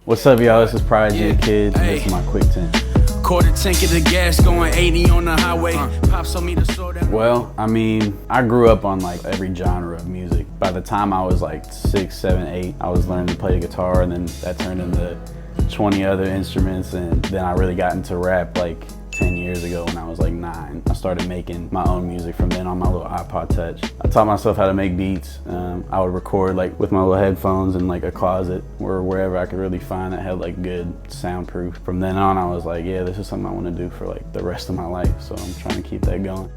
What's up, y'all? This is Prodigy Tha Kid. This is my quick 10. Quarter tank of the gas going 80 on the highway. Pops told me to slow down. Well, I mean, I grew up on like every genre of music. By the time I was like 6, 7, 8, I was learning to play the guitar, and then that turned into 20 other instruments, and then I really got into rap like 10 years ago when I was like 9. I started making my own music from then on my little iPod Touch. I taught myself how to make beats. I would record like with my little headphones in like a closet or wherever I could really find that had like good soundproof. From then on, I was like, yeah, this is something I want to do for like the rest of my life. So I'm trying to keep that going.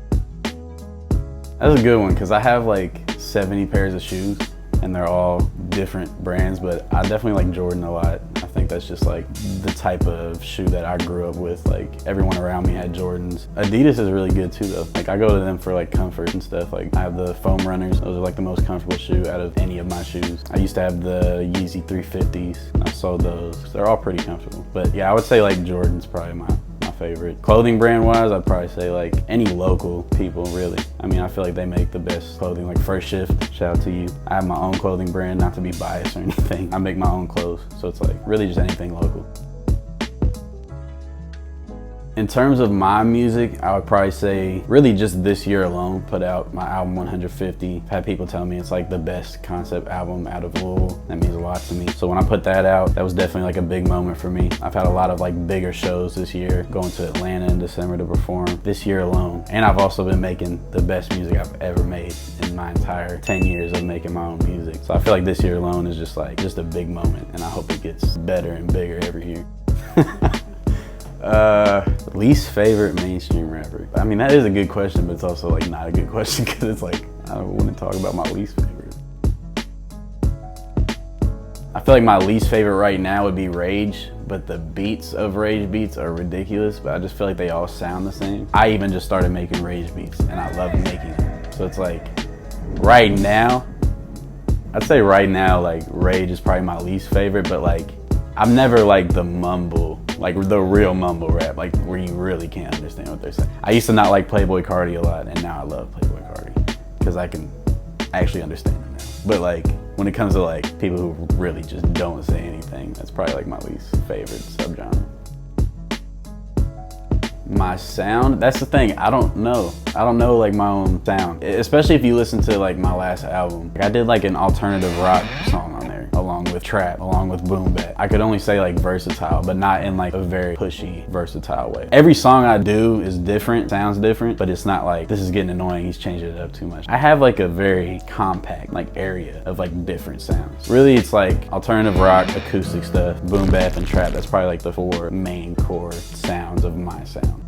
That's a good one because I have like 70 pairs of shoes and they're all different brands, but I definitely like Jordan a lot. I think that's just like the type of shoe that I grew up with. Like everyone around me had Jordans. Adidas is really good too though. Like I go to them for like comfort and stuff. Like I have the foam runners. Those are like the most comfortable shoe out of any of my shoes. I used to have the Yeezy 350s. I sold those. They're all pretty comfortable. But yeah, I would say like Jordan's probably my favorite. Clothing brand wise, I'd probably say like any local people really. I mean, I feel like they make the best clothing. Like First Shift, shout out to you. I have my own clothing brand, not to be biased or anything. I make my own clothes, so it's like really just anything local. In terms of my music, I would probably say really just this year alone, put out my album 150. I've had people tell me it's like the best concept album out of Louisville. That means a lot to me. So when I put that out, that was definitely like a big moment for me. I've had a lot of like bigger shows this year, going to Atlanta in December to perform this year alone. And I've also been making the best music I've ever made in my entire 10 years of making my own music. So I feel like this year alone is just a big moment, and I hope it gets better and bigger every year. Least favorite mainstream rapper. I mean, that is a good question, but it's also like not a good question because it's like, I don't want to talk about my least favorite. I feel like my least favorite right now would be Rage, but the beats of Rage beats are ridiculous, but I just feel like they all sound the same. I even just started making Rage beats and I love making them. So it's like, right now, I'd say right now, like Rage is probably my least favorite, but like, I'm never like the mumble, like the real mumble rap, like where you really can't understand what they're saying. I used to not like Playboi Carti a lot, and now I love Playboi Carti because I can actually understand it now. But like when it comes to like people who really just don't say anything, that's probably like my least favorite subgenre. My sound, that's the thing, I don't know like my own sound, especially if you listen to like my last album. I did like an alternative rock song on there along with trap, along with boom bap. I could only say like versatile, but not in like a very pushy versatile way. Every song I do is different, sounds different, but it's not like this is getting annoying, he's changing it up too much. I have like a very compact like area of like different sounds. Really it's like alternative rock, acoustic stuff, boom bap, and trap. That's probably like the 4 main core sounds of my sound.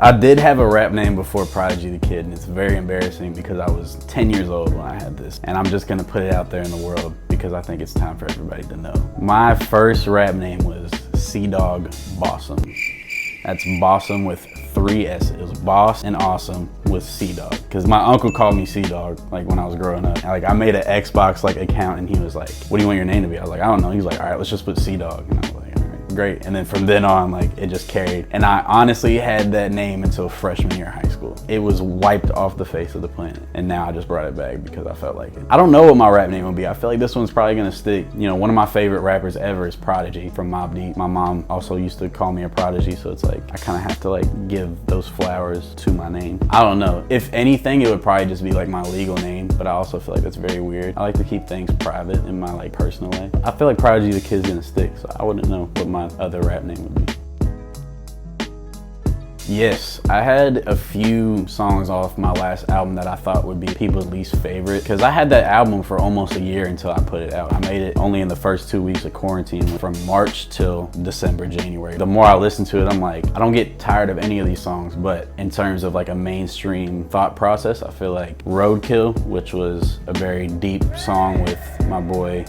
I did have a rap name before Prodigy Tha Kid, and it's very embarrassing because I was 10 years old when I had this. And I'm just gonna put it out there in the world because I think it's time for everybody to know. My first rap name was C-Dog Bossum. That's Bossum with 3 S's. It was Boss and Awesome with C-Dog. Because my uncle called me C-Dog like when I was growing up. And, like I made an Xbox like account and he was like, what do you want your name to be? I was like, I don't know. He was like, all right, let's just put C-Dog. And I was like, great. And then from then on, like it just carried. And I honestly had that name until freshman year of high school. It was wiped off the face of the planet. And now I just brought it back because I felt like it. I don't know what my rap name will be. I feel like this one's probably gonna stick. You know, one of my favorite rappers ever is Prodigy from Mobb Deep. My mom also used to call me a prodigy, so it's like I kind of have to like give those flowers to my name. I don't know. If anything, it would probably just be like my legal name, but I also feel like that's very weird. I like to keep things private in my like personal way. I feel like Prodigy Tha Kid's gonna stick, so I wouldn't know what my other rap name would be. Yes, I had a few songs off my last album that I thought would be people's least favorite because I had that album for almost a year until I put it out. I made it only in the first 2 weeks of quarantine from March till December, January. The more I listen to it, I'm like, I don't get tired of any of these songs, but in terms of like a mainstream thought process, I feel like Roadkill, which was a very deep song with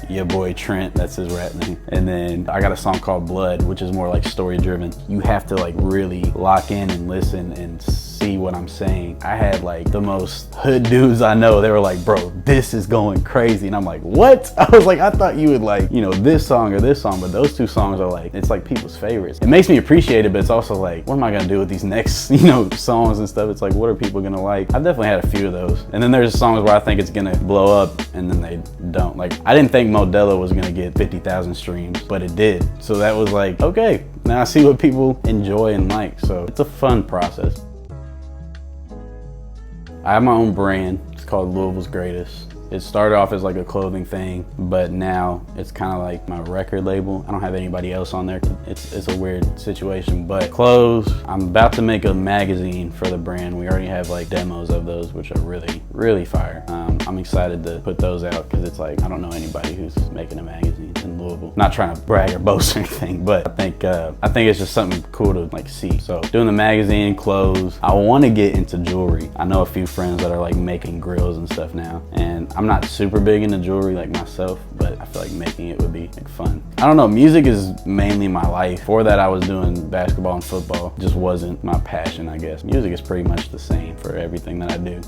your boy Trent, that's his rap name. And then I got a song called Blood, which is more like story driven. You have to like really lock in and listen and see what I'm saying. I had like the most hood dudes I know. They were like, bro, this is going crazy. And I'm like, what? I was like, I thought you would like, you know, this song or this song, but those two songs are like, it's like people's favorites. It makes me appreciate it, but it's also like, what am I gonna do with these next, you know, songs and stuff? It's like, what are people gonna like? I definitely had a few of those. And then there's songs where I think it's gonna blow up and then they don't. Like, I didn't think Modelo was gonna get 50,000 streams, but it did. So that was like, okay, now I see what people enjoy and like. So it's a fun process. I have my own brand. It's called Louisville's Greatest. It started off as like a clothing thing, but now it's kind of like my record label. I don't have anybody else on there. It's a weird situation, but clothes, I'm about to make a magazine for the brand. We already have like demos of those, which are really, really fire. I'm excited to put those out because it's like, I don't know anybody who's making a magazine in Louisville. Not trying to brag or boast or anything, but I think it's just something cool to like see. So doing the magazine, clothes, I want to get into jewelry. I know a few friends that are like making grills and stuff now, and I'm not super big into jewelry like myself, but I feel like making it would be like fun. I don't know, music is mainly my life. Before that I was doing basketball and football. It just wasn't my passion, I guess. Music is pretty much the same for everything that I do.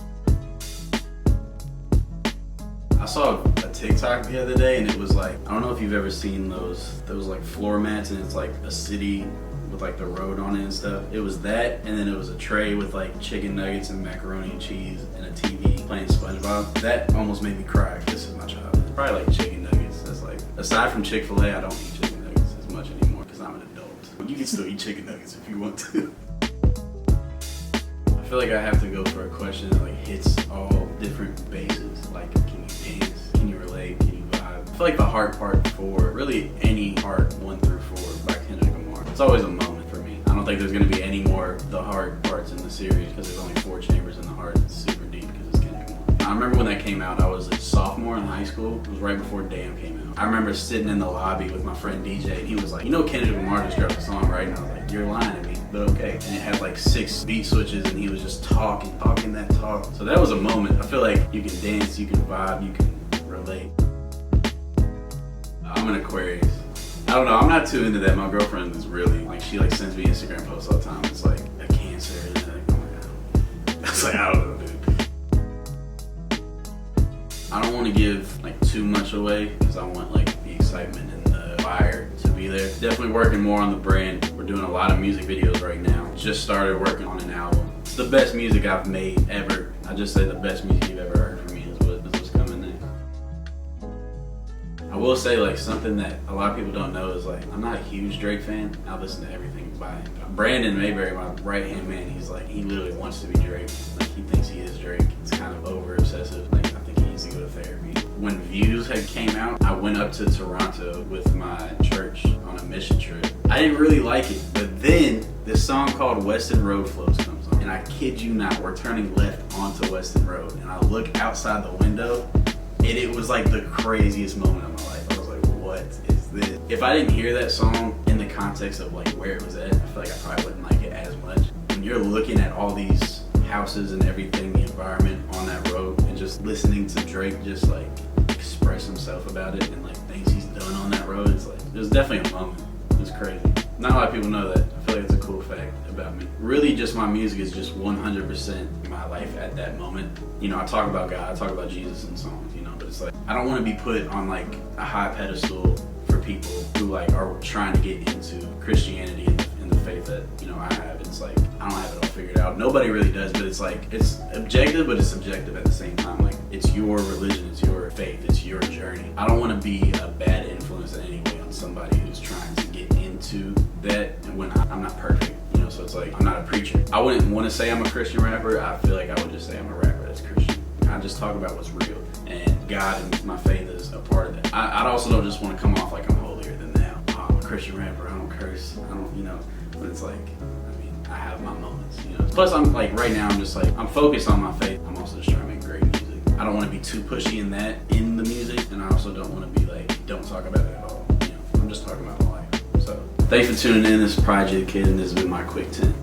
I saw a TikTok the other day and it was like, I don't know if you've ever seen those like floor mats and it's like a city with like the road on it and stuff. It was that, and then it was a tray with like chicken nuggets and macaroni and cheese and a TV playing SpongeBob. That almost made me cry. This is my childhood. Probably like chicken nuggets. That's like, aside from Chick-fil-A, I don't eat chicken nuggets as much anymore because I'm an adult. You can still eat chicken nuggets if you want to. I feel like I have to go for a question that like hits all different bases. Like, can you dance? Can you relate? Can you vibe? I feel like the hard part for really any part 1 through 4 by Kendrick Lamar, it's always a moment for me. I don't think there's going to be any more the hard parts in the series because there's only 4 chambers in the heart. It's super deep because it's Kendrick Lamar. I remember when that came out, I was a sophomore in high school. It was right before Damn came out. I remember sitting in the lobby with my friend DJ and he was like, you know Kendrick Lamar just dropped a song, right? And I was like, you're lying to me, but okay. And it had like 6 beat switches and he was just talking that talk. So that was a moment. I feel like you can dance, you can vibe, you can relate. I'm an Aquarius. I don't know, I'm not too into that. My girlfriend is really, like, she like sends me Instagram posts all the time. It's like a Cancer and like, oh my God. It's like, I don't know, dude. I don't want to give like too much away because I want like the excitement and the fire to be there. Definitely working more on the brand. We're doing a lot of music videos right now. Just started working on an album. It's the best music I've made ever. I just say the best music you've ever heard from me is what's coming next. I will say like something that a lot of people don't know is like, I'm not a huge Drake fan. I listen to everything by him. Brandon Mayberry, my right hand man, he's like, he literally wants to be Drake. Like he thinks he is Drake. It's kind of over obsessive. Like I think he needs to go to therapy. When Views had came out, I went up to Toronto with my church on a mission trip. I didn't really like it, but then this song called Weston Road Flows comes on. And I kid you not, we're turning left onto Weston Road. And I look outside the window and it was like the craziest moment of my life. I was like, what is this? If I didn't hear that song in the context of like where it was at, I feel like I probably wouldn't like it as much. When you're looking at all these houses and everything, the environment on that road, and just listening to Drake just like express himself about it and like things he's done on that road, it's like, it was definitely a moment. It was crazy. Not a lot of people know that. I feel like it's a cool fact about me. Really just my music is just 100% my life at that moment. You know, I talk about God, I talk about Jesus in songs, you know, but it's like, I don't want to be put on like a high pedestal for people who like are trying to get into Christianity and the faith that, you know, I have. It's like, I don't have it all figured out. Nobody really does, but it's like, it's objective, but it's subjective at the same time. Like, it's your religion, it's your faith, it's your journey. I don't want to be a bad influence in any way on somebody who's trying to get into that, and when I'm not perfect, you know, so it's like, I'm not a preacher. I wouldn't want to say I'm a Christian rapper. I feel like I would just say I'm a rapper that's Christian. I just talk about what's real, and God and my faith is a part of that. I also don't just want to come off like I'm holier than thou. Oh, I'm a Christian rapper, I don't curse, I don't, you know, but it's like, I mean, I have my moments, you know. Plus, I'm like, right now, I'm just like, I'm focused on my faith. I'm also just trying to make great music. I don't want to be too pushy in that, in the music, and I also don't want to be like, don't talk about it at all. You know, I'm just talking about my life. So, thanks for tuning in. This is Prodigy Tha Kid, and this has been my quick 10.